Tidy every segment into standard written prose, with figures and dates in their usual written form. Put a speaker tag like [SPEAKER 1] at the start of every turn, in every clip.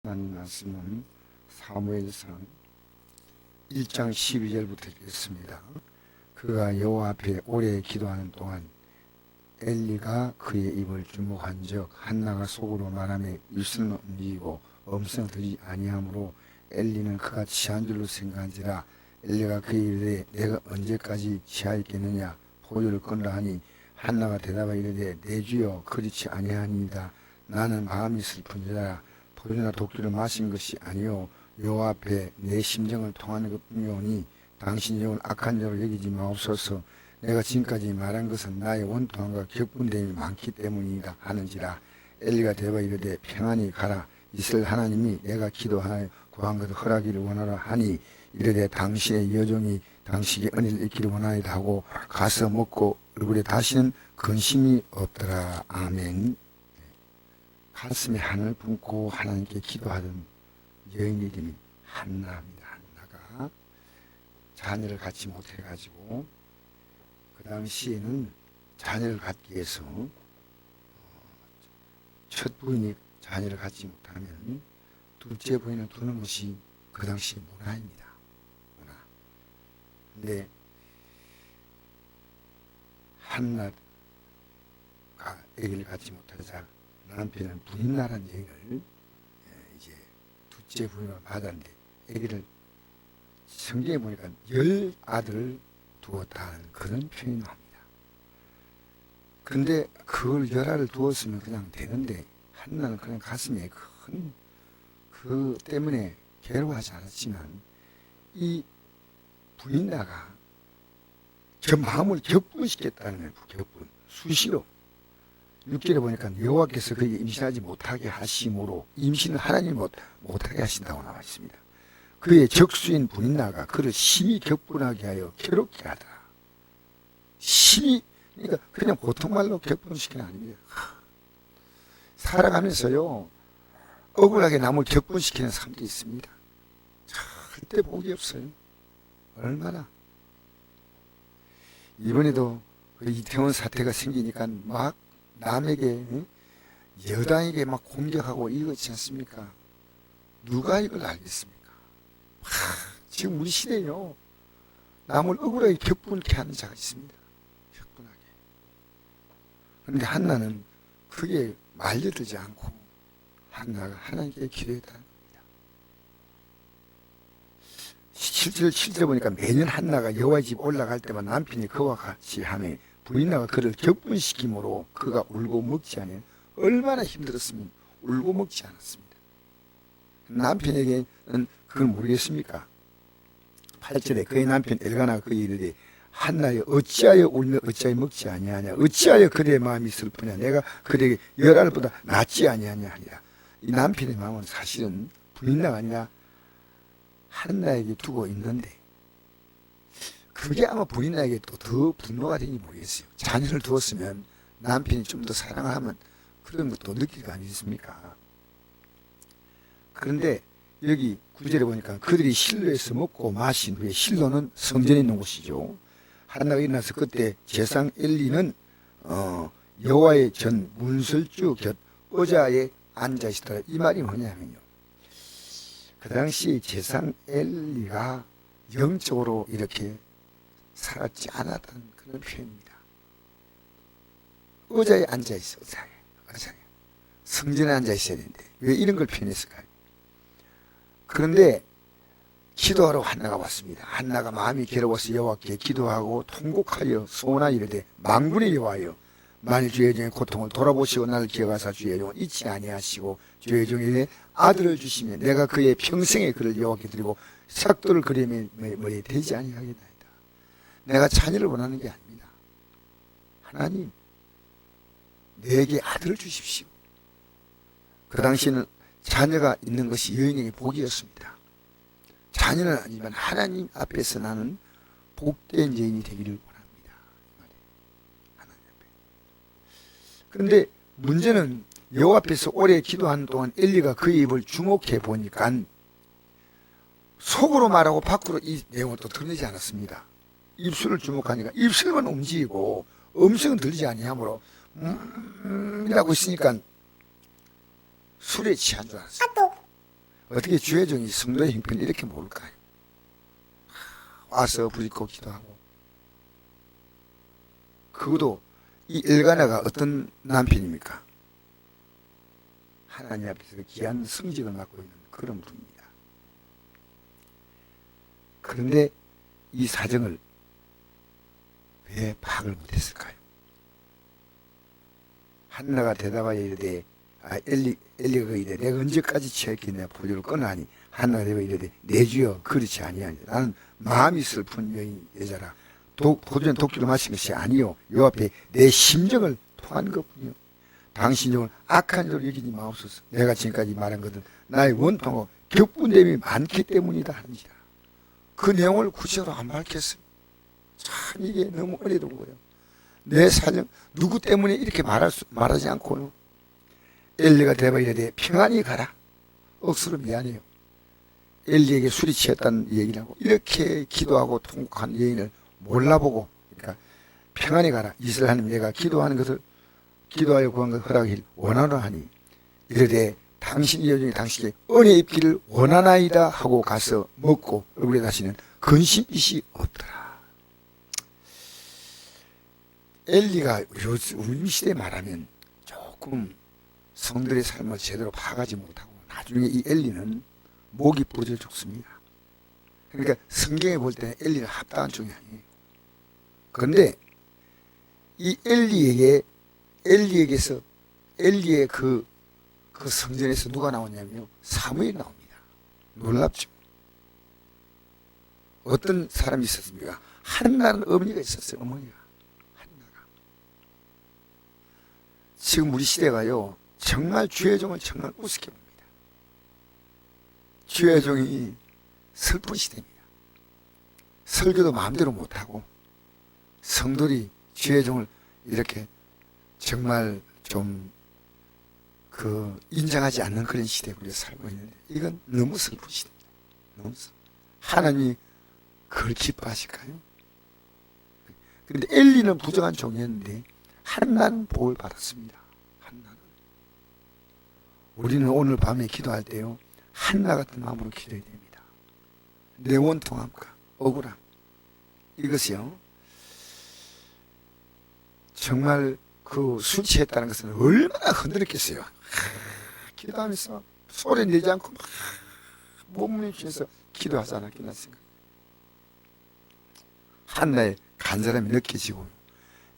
[SPEAKER 1] 하나님 말씀은 사무엘상 1장 12절부터 읽겠습니다. 그가 여호와 앞에 오래 기도하는 동안 엘리가 그의 입을 주목한즉 한나가 속으로 말하며 입술은 움직이고 음성은 들리지 아니하므로 엘리는 그가 취한 줄로 생각한지라. 엘리가 그에게 이르되 내가 언제까지 취하였겠느냐 포도를 끊으라 하니 한나가 대답하여 이르되 내 주여 그렇지 아니하니이다. 나는 마음이 슬픈 자라. 포도주나 독주를 마신 것이 아니요 여호와 앞에 내 심정을 통하는 것뿐이오니 당신 영을 악한 자로 여기지 마옵소서. 내가 지금까지 말한 것은 나의 원통함과 격분됨이 많기 때문이다 하는지라. 엘리가 대답하여 이르되 평안히 가라. 이스라엘 하나님이 내가 기도하여 구한 것을 허락하기를 원하라 하니 이르되 당신의 여종이 당신에게 은혜를 잊기를 원하이다 하고 가서 먹고 얼굴에 다시는 근심이 없더라. 아멘. 가슴에 하늘 품고 하나님께 기도하던 여인의 이름이 한나입니다. 한나가 자녀를 갖지 못해가지고 그 당시에는 자녀를 갖기 위해서 첫 부인이 자녀를 갖지 못하면 둘째 부인을 두는 것이 그 당시 문화입니다. 문화. 근데 한나가 아기를 갖지 못하자 남편은 부인나라는 여인을 이제 둘째 부인을 받았는데 아기를 성경에 보니까 10아들을 두었다는 그런 표현을 합니다. 근데 그걸 10알을 두었으면 그냥 되는데 한나는 그냥 가슴에 큰 그 때문에 괴로워하지 않았지만 이 부인나가 저 마음을 격분시켰다는 거예요. 격분. 수시로 6절에 보니까 여호와께서 그에게 임신하지 못하게 하심으로 임신을 하나님이 못하게 하신다고 나와 있습니다. 그의 적수인 부인나가 그를 심히 격분하게 하여 괴롭게 하더라. 심히, 그러니까 그냥 보통 말로 격분시키는 게 아닙니다. 살아가면서요 억울하게 남을 격분시키는 사람도 있습니다. 절대 복이 없어요. 얼마나. 이번에도 그 이태원 사태가 생기니까 막 남에게, 여당에게 막 공격하고 이거지 않습니까? 누가 이걸 알겠습니까? 지금 우리 시대에요 남을 억울하게 격분케 하는 자가 있습니다. 격분하게. 그런데 한나는 그게 말려들지 않고 한나가 하나님께 기도했다는 겁니다. 7절 보니까 매년 한나가 여호와의 집 올라갈 때만 남편이 그와 같이 하며 부인나가 그를 격분시킴으로 그가 울고 먹지 않으면 얼마나 힘들었으면 울고 먹지 않았습니다. 남편에게는 그걸 모르겠습니까? 8절에 그의 남편 엘가나가 그에게 이르되 한나여 어찌하여 울며 어찌하여 먹지 아니하냐 어찌하여 그대의 마음이 슬프냐 내가 그대에게 10알보다 낫지 아니하냐 하니라. 이 남편의 마음은 사실은 부인나가 아니라 한나에게 두고 있는데 그게 아마 부인나에게 또 더 분노가 되는지 모르겠어요. 자녀를 두었으면 남편이 좀 더 사랑을 하면 그런 것도 느낄 거 아니겠습니까? 그런데 여기 9절에 보니까 그들이 실로에서 먹고 마신 후에 실로는 성전에 있는 곳이죠. 한나가 일어나서 그때 제상 엘리는 여호와의 전 문설주 곁 의자에 앉아 있더라. 이 말이 뭐냐면요. 그 당시 제상 엘리가 영적으로 이렇게 살았지 않았다는 그런 표현입니다. 의자에 앉아 있어. 의자에. 성전에 앉아 있어야 되는데 왜 이런 걸 표현했을까요? 그런데 기도하러 한나가 왔습니다. 한나가 마음이 괴로워서 여호와께 기도하고 통곡하여 소원하여 이르되 만군의 여호와여 만일 주의 종의 고통을 돌아보시고 나를 기억하사 주의 종을 잊지 아니하시고 주의 종에게 아들을 주시면 내가 그의 평생에 그를 여호와께 드리고 삭도를 그의 머리에 대지 아니하겠나이다. 내가 자녀를 원하는 게 아닙니다. 하나님 내게 아들을 주십시오. 그 당시에는 자녀가 있는 것이 여인에게 복이었습니다. 자녀는 아니지만 하나님 앞에서 나는 복된 여인이 되기를 원합니다. 하나님 앞에. 그런데 문제는 여호와 앞에서 오래 기도하는 동안 엘리가 그의 입을 주목해 보니까 속으로 말하고 밖으로 이 내용을 또 드러내지 않았습니다. 입술을 주목하니까 입술만 움직이고 음성은 들리지 아니하므로 이라고 있으니까 술에 취한 줄 알았어요. 어떻게 주의 종이 성도의 형편을 이렇게 모를까요? 와서 부딪고 기도하고. 그것도 이 엘가나가 어떤 남편입니까? 하나님 앞에서 귀한 성직을 맡고 있는 그런 분입니다. 그런데 이 사정을 왜 파악을 못했을까요? 한나가 대답하여 이르되 엘리가 이르되 내가 언제까지 취했겠냐 포도를 끊으니 한나가 대답하여 이르되 내 주여 그렇지 아니하니 나는 마음이 슬픈 여자라 포도전 독주를 마신 것이 아니요 요 앞에 내 심정을 토한 것뿐이요 당신 종을 악한 자로 여기지 마옵소서. 내가 지금까지 말한 것은 나의 원통하고 격분됨이 많기 때문이다 하는지라. 그 내용을 구체적으로 안 밝혔어요. 참 이게 너무 어려운 거예요. 내 사정 누구 때문에 이렇게 말하지 않고요. 엘리가 대답하여 이르되 평안히 가라. 억수로 미안해요. 엘리에게 술이 취했다는 얘기를 하고 이렇게 기도하고 통곡한 여인을 몰라보고 그러니까 평안히 가라. 이스라엘 하나님 내가 기도하는 것을 기도하여 구한 것 허락을 원하노 하니 이르되 당신이 여전히 당신에게 은혜 입기를 원하나이다 하고 가서 먹고 얼굴에 다시는 근심빛이 없더라. 엘리가 우리 시대에 말하면 조금 성들의 삶을 제대로 파악하지 못하고 나중에 이 엘리는 목이 부러져 죽습니다. 그러니까 성경에 볼 때는 엘리는 합당한 종이 아니에요. 그런데 이 엘리에게서 엘리의 그 성전에서 누가 나오냐면요. 사무엘이 나옵니다. 놀랍죠. 어떤 사람이 있었습니까? 한나라는 어머니가 있었어요. 어머니가. 한나가. 지금 우리 시대가요. 정말 주의 종을 정말 우습게 봅니다. 주의 종이 슬픈 시대입니다. 설교도 마음대로 못하고 성도들이 주의 종을 이렇게 정말 좀 인정하지 않는 그런 시대에 우리가 살고 있는데 이건 너무 슬픈 시대입니다. 너무 슬픈. 하나님이 그걸 기뻐하실까요? 그런데 엘리는 부정한 종이었는데 한나는 복을 받았습니다. 한나는. 우리는 오늘 밤에 기도할 때요. 한나 같은 마음으로 기도해야 됩니다. 내 원통함과 억울함 이것이요. 정말 술 취했다는 것은 얼마나 흔들었겠어요. 기도하면서 소리 내지 않고 막 몸을 취해서 기도하지 않았겠습니까? 한나의 간절함이 느껴지고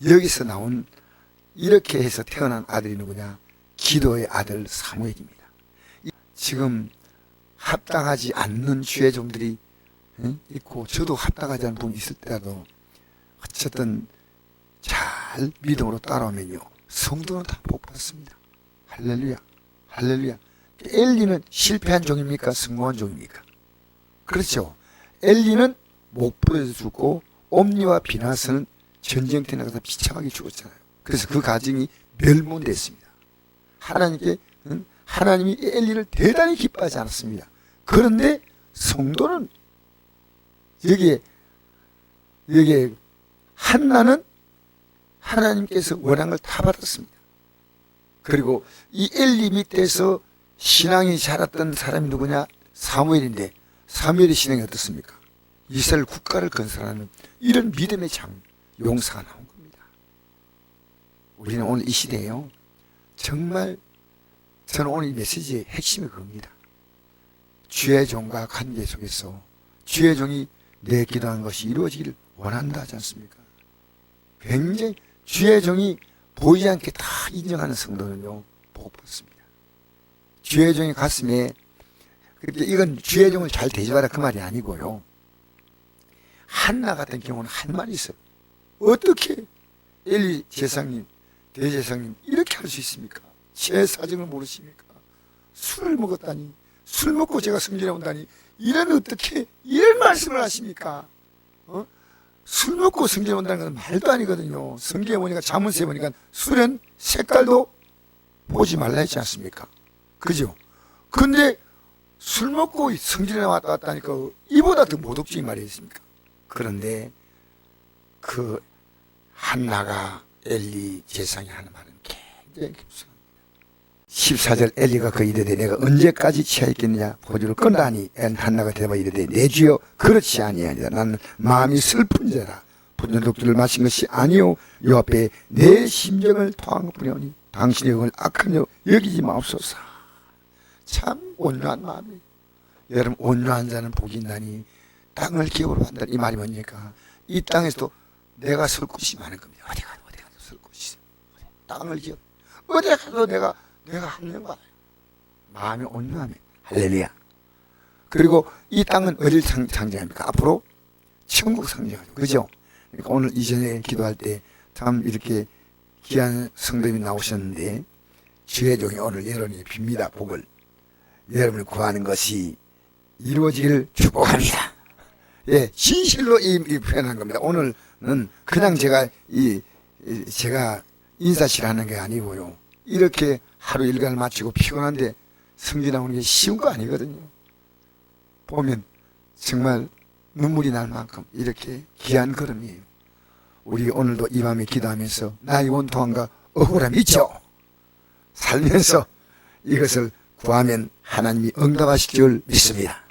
[SPEAKER 1] 여기서 나온 이렇게 해서 태어난 아들이 누구냐? 기도의 아들 사무엘입니다. 지금 합당하지 않는 주의 종들이 있고 저도 합당하지 않은 분이 있을 때라도 어쨌든 잘 믿음으로 따라오면요 성도는 다 복받습니다. 할렐루야 할렐루야. 엘리는 실패한 종입니까? 성공한 종입니까? 그렇죠. 엘리는 못 부러져 죽고 옴니와 비나스는 전쟁터에 나가서 비참하게 죽었잖아요. 그래서 그 가정이 멸문됐습니다. 하나님이 엘리를 대단히 기뻐하지 않았습니다. 그런데 성도는 여기에 한나는 하나님께서 원한 걸 다 받았습니다. 그리고 이 엘리 밑에서 신앙이 자랐던 사람이 누구냐? 사무엘인데 사무엘의 신앙이 어떻습니까? 이스라엘 국가를 건설하는 이런 믿음의 용사가 나온 겁니다. 우리는 오늘 이 시대에요. 정말 저는 오늘 이 메시지의 핵심이 그겁니다. 주의 종과 관계 속에서 주의 종이 내 기도한 것이 이루어지기를 원한다 하지 않습니까? 굉장히 주의 종이 보이지 않게 다 인정하는 성도는요 복 받습니다. 주의 종의 가슴에 그런데 이건 주의 종을 잘 대접하라 그 말이 아니고요. 한나 같은 경우는 한 말이 있어요. 어떻게 엘리 제사장님, 대제사장님 이렇게 할 수 있습니까? 제 사정을 모르십니까? 술을 먹었다니, 술 먹고 제가 성전에 온다니 어떻게 이런 말씀을 하십니까? 술 먹고 성전에 온다는 것은 말도 아니거든요. 성경에 보니까 자문서에 보니까 술은 색깔도 보지 말라 했지 않습니까? 그죠? 근데 술 먹고 성전에 왔다니까 이보다 더 모독적인 말이 있습니까? 그런데 그 한나가 엘리 제사장이 하는 말은 굉장히 깊습니다. 14절 엘리가 그 이르되 내가 언제까지 취하였겠느냐 포도를 끊다니 한나가 대답하여 이르되 내 주여 그렇지 아니하니라. 나는 마음이 슬픈 자라 포도독주를 마신 것이 아니요 요 앞에 내 심정을 토한 것뿐이오니 당신의 영을 악한 여 여기지 마옵소서. 참 온유한 마음이. 여러분 온유한 자는 복이 있나니 땅을 기업으로 한다. 이 말이 뭡니까? 이 땅에서도 내가 설 곳이 많은 겁니다. 어디 가도 설 곳이 있어. 땅을 기업. 어디 가도 내가 하는 거야. 마음이 온유하면 할렐루야. 그리고 이 땅은 어딜 상징합니까? 앞으로 천국 상징하죠. 그죠? 그러니까 오늘 이전에 기도할 때 참 이렇게 귀한 성도님이 나오셨는데 주의 종이 오늘 여러분이 빕니다. 복을 여러분이 구하는 것이 이루어지기를 축복합니다. 예, 진실로 이 표현한 겁니다. 오늘은 그냥 제가 인사실하는 게 아니고요. 이렇게 하루 일과를 마치고 피곤한데 성지 나오는 게 쉬운 거 아니거든요. 보면 정말 눈물이 날 만큼 이렇게 귀한 걸음이에요. 우리 오늘도 이 밤에 기도하면서 나의 원통함과 억울함이 있죠. 살면서 이것을 구하면 하나님이 응답하실 줄 믿습니다.